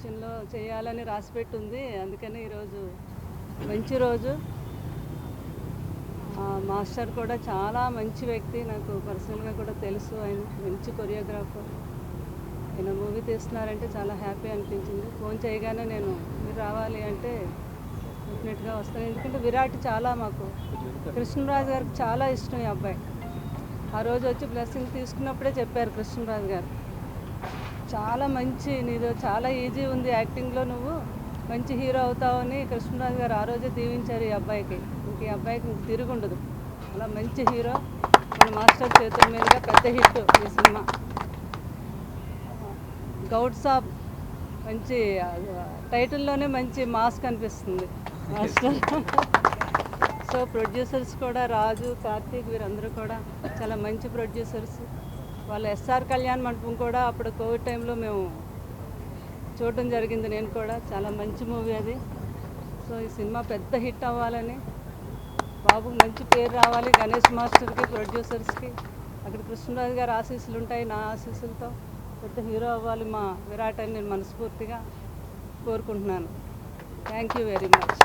కాంబినేషన్లో చేయాలని రాసిపెట్టుంది. అందుకని ఈరోజు మంచి రోజు. మాస్టర్ కూడా చాలా మంచి వ్యక్తి, నాకు పర్సనల్గా కూడా తెలుసు. ఆయన మంచి కొరియోగ్రాఫర్. ఆయన మూవీ తీస్తున్నారంటే చాలా హ్యాపీ అనిపించింది. ఫోన్ చేయగానే నేను మీరు రావాలి అంటే డెఫినెట్గా వస్తాను. ఎందుకంటే విరాట్ చాలా మాకు కృష్ణరాజు గారికి చాలా ఇష్టం ఈ అబ్బాయి. ఆ రోజు వచ్చి బ్లెస్సింగ్ తీసుకున్నప్పుడే చెప్పారు కృష్ణరాజు గారు, చాలా మంచి నీదో చాలా ఈజీ ఉంది యాక్టింగ్లో, నువ్వు మంచి హీరో అవుతావని కృష్ణరాజు గారు ఆ రోజే దీవించారు ఈ అబ్బాయికి. ఇంక ఈ అబ్బాయికి ఇంక తిరుగుండదు. అలా మంచి హీరో మన మాస్టర్ చేతుల మీదుగా పెద్ద హిట్ ఈ సినిమా. గౌడ్ సాబ్ మంచి టైటిల్లోనే మంచి మాస్ కనిపిస్తుంది మాస్టర్. సో ప్రొడ్యూసర్స్ కూడా రాజు, కార్తీక్ వీరందరూ కూడా చాలా మంచి ప్రొడ్యూసర్స్. వాళ్ళ ఎస్ఆర్ కళ్యాణ్ మండపం కూడా అప్పుడు కోవిడ్ టైంలో మేము చూడటం జరిగింది. నేను కూడా చాలా మంచి మూవీ అది. సో ఈ సినిమా పెద్ద హిట్ అవ్వాలని, బాబుకి మంచి పేరు రావాలి, గణేష్ మాస్టర్కి, ప్రొడ్యూసర్స్కి, అక్కడ కృష్ణరాజు గారి ఆశీస్సులు ఉంటాయి, నా ఆశీస్సులతో పెద్ద హీరో అవ్వాలి మా విరాట్ అని నేను మనస్ఫూర్తిగా కోరుకుంటున్నాను. Thank you very much.